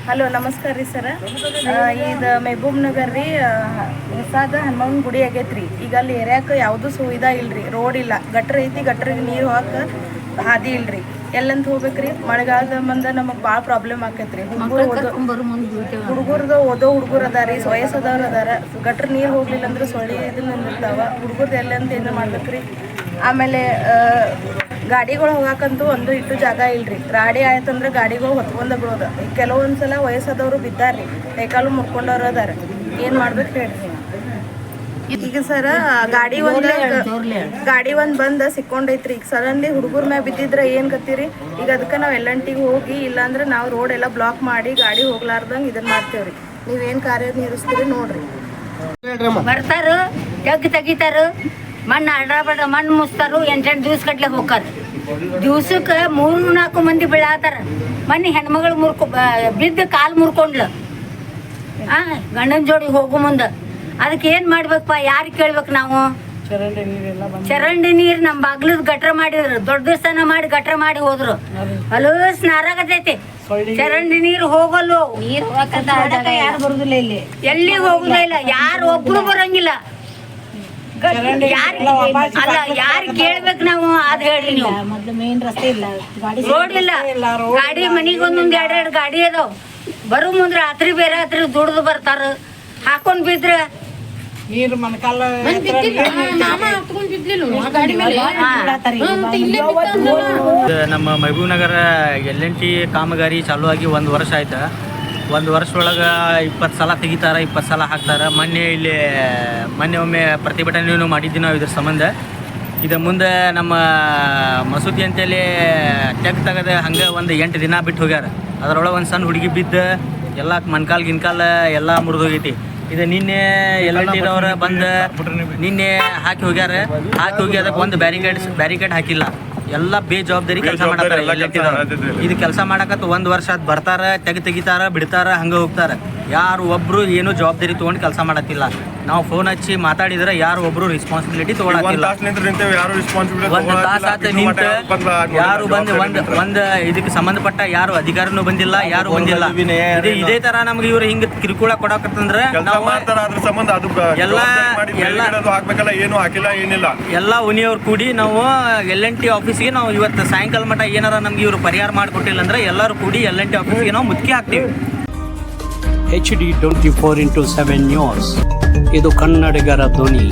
Hello ನಮಸ್ಕಾರ ರೀ ಸರ. ಇದು ಮೆಹಬೂಬ್ ನಗರ್ ರೀ, ಹೊಸಾದ ಹನುಮನ್ ಗುಡಿ ಆಗೈತ್ರಿ. ಈಗ ಅಲ್ಲಿ ಏರಿಯಾಕ ಯಾವುದು ಸುವಿಧಾ ಇಲ್ರಿ. ರೋಡ್ ಇಲ್ಲ, ಗಟ್ರ ಐತಿ, ಗಟ್ರಿಗೆ ನೀರು ಹಾಕ ಹಾದಿ ಇಲ್ರಿ. ಎಲ್ಲಂತ ಹೋಗ್ಬೇಕ್ರಿ? ಮಳೆಗಾಲದ ಮುಂದೆ ನಮಗೆ ಭಾಳ ಪ್ರಾಬ್ಲಮ್ ಆಕೈತ್ರಿ. ಹುಡುಗರ್ದು ಓದೋ ಹುಡುಗರು ಅದಾರ ರೀ, ವಯಸ್ಸದವ್ರು ಅದಾರ. ಗಟ್ರ ನೀರು ಹೋಗ್ಲಿಲ್ಲ ಅಂದ್ರೆ ಸೊಳ್ಳಿ ಇದನ್ನ ನಿಂದಿರ್ತಾವ. ಹುಡುಗರ್ದು ಎಲ್ಲಂತ ಏನು ಮಾಡ್ಬೇಕ್ರಿ? ಆಮೇಲೆ ಗಾಡಿಗಳು ಹೋಗಾಕಂತೂ ಒಂದು ಇಟ್ಟು ಜಾಗ ಇಲ್ರಿ. ರಾಡಿ ಆಯ್ತಂದ್ರೆ ಗಾಡಿಗಳು ಹೊತ್ಕೊಂಡ ಬಿಡೋದು. ಕೆಲವೊಂದ್ಸಲ ವಯಸ್ಸಾದವರು ಬಿದ್ದಾರ್ರಿ, ಕೈಕಾಲು ಮುರ್ಕೊಂಡವ್ರು ಅದಾರ. ಏನು ಮಾಡ್ಬೇಕು ಹೇಳ್ರಿ? ಈಗ ಸರ ಗಾಡಿ ಒಂದು ಬಂದು ಸಿಕ್ಕೊಂಡೈತ್ರಿ. ಈಗ ಸಡನ್ಲಿ ಹುಡುಗರ ಮ್ಯಾಗ ಬಿದ್ದಿದ್ರೆ ಏನು ಗತ್ತೀರಿ? ಈಗ ಅದಕ್ಕೆ ನಾವು ಎಲ್ಲಂಟಿಗೆ ಹೋಗಿ, ಇಲ್ಲಾಂದ್ರೆ ನಾವು ರೋಡ್ ಎಲ್ಲ ಬ್ಲಾಕ್ ಮಾಡಿ ಗಾಡಿ ಹೋಗ್ಲಾರ್ದಂಗೆ ಇದನ್ನ ಮಾಡ್ತೇವ್ರಿ. ನೀವೇನು ಕಾರ್ಯನಿರ್ವಹಿಸ್ತೀರಿ ನೋಡ್ರಿ. ಬರ್ತಾರು, ಜಗ್ ತೆಗಿತಾರು, ಮಣ್ಣು ಅಡ್ರಾಬಡ ಮಣ್ಣು ಮುಸ್ತಾರು. 8 ದಿವ್ಸ ಗಟ್ಲೆ ಹೋಗ್ತಾರ. ದಿವ್ಸಕ್ಕೆ 3-4 ಮಂದಿ ಬೀಳಾತಾರ. ಮಣ್ಣು ಹೆಣ್ಮಗಳು ಬಿದ್ದು ಕಾಲು ಮುರ್ಕೊಂಡ್ಲು ಗಂಡನ ಜೋಡಿ ಹೋಗೋ ಮುಂದೆ. ಅದಕ್ಕೆ ಏನು ಮಾಡ್ಬೇಕಪ್ಪ? ಯಾರು ಕೇಳ್ಬೇಕು ನಾವು? ಚರಂಡಿ ನೀರು ನಮ್ಮ ಬಾಗ್ಲದ ಗಟ್ರ ಮಾಡಿದ್ರು, ದೊಡ್ಡ ಸ್ಥಾನ ಮಾಡಿ ಗಟ್ರ ಮಾಡಿ ಹೋದ್ರು. ಹೊಲಸ್ ನಾರಾಗತೈತಿ. ಚರಂಡಿ ನೀರು ಹೋಗಲ್ಲು, ಯಾರು ಬರುದಿಲ್ಲ ಇಲ್ಲಿ, ಎಲ್ಲಿ ಹೋಗುದೇ ಇಲ್ಲ. ಯಾರು ಒಬ್ರು ಬರಂಗಿಲ್ಲ. ಯಾರು ಕೇಳ್ಬೇಕು ನಾವು? ಅದ್ ಹೇಳ್ರಿ ನೀವು. ಮೇನ್ ರಸ್ತೆ ಇಲ್ಲ, ರೋಡ್ ಇಲ್ಲ, ಗಾಡಿ ಮನಿಗೆ ಒಂದೊಂದ್ 2 ಗಾಡಿ ಅದಾವ. ಬರೋ ಮುಂದೆ ರಾತ್ರಿ ಬೇರೆ ರಾತ್ರಿ ದುಡ್ದು ಬರ್ತಾರ. ಹಾಕೊಂಡ್ ಬಿದ್ರ ನೀರು ಮನಕಾಲ ನಮ್ಮ ಮೆಹಬೂಬ್ ನಗರ L&T ಕಾಮಗಾರಿ ಚಾಲೂ ಆಗಿ 1 ವರ್ಷ ಆಯ್ತು. 1 ವರ್ಷದೊಳಗೆ 20 ಸಲ ತೆಗಿತಾರ, 20 ಸಲ ಹಾಕ್ತಾರೆ. ಮೊನ್ನೆ ಒಮ್ಮೆ ಪ್ರತಿಭಟನೆಯನ್ನು ಮಾಡಿದ್ವಿ ನಾವು ಇದ್ರ ಸಂಬಂಧ. ಇದು ಮುಂದೆ ನಮ್ಮ ಮಸೂತಿ ಅಂತೇಳಿ ತೆಗೆದ ಹಂಗೆ ಒಂದು 8 ದಿನ ಬಿಟ್ಟು ಹೋಗ್ಯಾರ. ಅದರೊಳಗೆ ಒಂದು ಸಣ್ಣ ಹುಡುಗಿ ಬಿದ್ದು ಎಲ್ಲ ಮನ್ಕಾಲ್ ಗಿನ್ಕಾಲ್ ಎಲ್ಲ ಮುರಿದೋಗೈತಿ. ಇದು ನಿನ್ನೆ L&Tದವ್ರು ಬಂದು ನಿನ್ನೆ ಹಾಕಿ ಹೋಗ್ಯಾರ. ಅದಕ್ಕೆ ಒಂದು ಬ್ಯಾರಿಕೇಡ್ ಹಾಕಿಲ್ಲ. ಎಲ್ಲ ಬೇಜವಾಬ್ದಾರಿ ಕೆಲಸ ಮಾಡತ್ತಾರ L&Tದವ್ರು. ಇದು ಕೆಲಸ ಮಾಡಕತ್ತ 1 ವರ್ಷ ಅದು ಬರ್ತಾರ, ತೆಗಿತಾರ, ಬಿಡ್ತಾರ, ಹಂಗೆ ಹೋಗ್ತಾರ. ಯಾರು ಒಬ್ರು ಏನು ಜವಾಬ್ದಾರಿ ತೊಗೊಂಡು ಕೆಲಸ ಮಾಡತ್ತಿಲ್ಲ. ನಾವು ಫೋನ್ ಹಚ್ಚಿ ಮಾತಾಡಿದ್ರೆ ಯಾರು ಒಬ್ರು ರೆಸ್ಪಾನ್ಸಿಬಿಲಿಟಿ ತೊಗೊಳತ್ತಿಲ್ಲ. 1 ತಾಸು ಆತ ನಿಂತು ಯಾರು ಬಂದು ಒಂದು ಇದಕ್ಕೆ ಸಂಬಂಧಪಟ್ಟ ಯಾರು ಅಧಿಕಾರಿನೂ ಬಂದಿಲ್ಲ, ಯಾರು ಬಂದಿಲ್ಲ. ಇದೇ ತರ ನಮ್ಗೆ ಇವ್ರು ಹಿಂಗೆ ಕಿರುಕುಳ ಕೊಡಕತ್ತಂದ್ರೆ ಎಲ್ಲ ಉನಿಯವ್ರು ಕೂಡಿ ನಾವು L&T ಆಫೀಸ್ಗೆ ನಾವು ಇವತ್ತು ಸಾಯಂಕಾಲ ಮಟ್ಟ ಏನಾರ ನಮ್ಗೆ ಇವರು ಪರಿಹಾರ ಮಾಡಿಕೊಟ್ಟಿಲ್ಲ ಅಂದ್ರೆ ಎಲ್ಲರೂ ಕೂಡಿ L&T ಆಫೀಸ್ಗೆ ನಾವು ಮುತ್ತಿಗೆ ಹಾಕ್ತೀವಿ. HD 24x7 ನ್ಯೂಸ್, ಇದು ಕನ್ನಡಿಗರ ಧ್ವನಿ.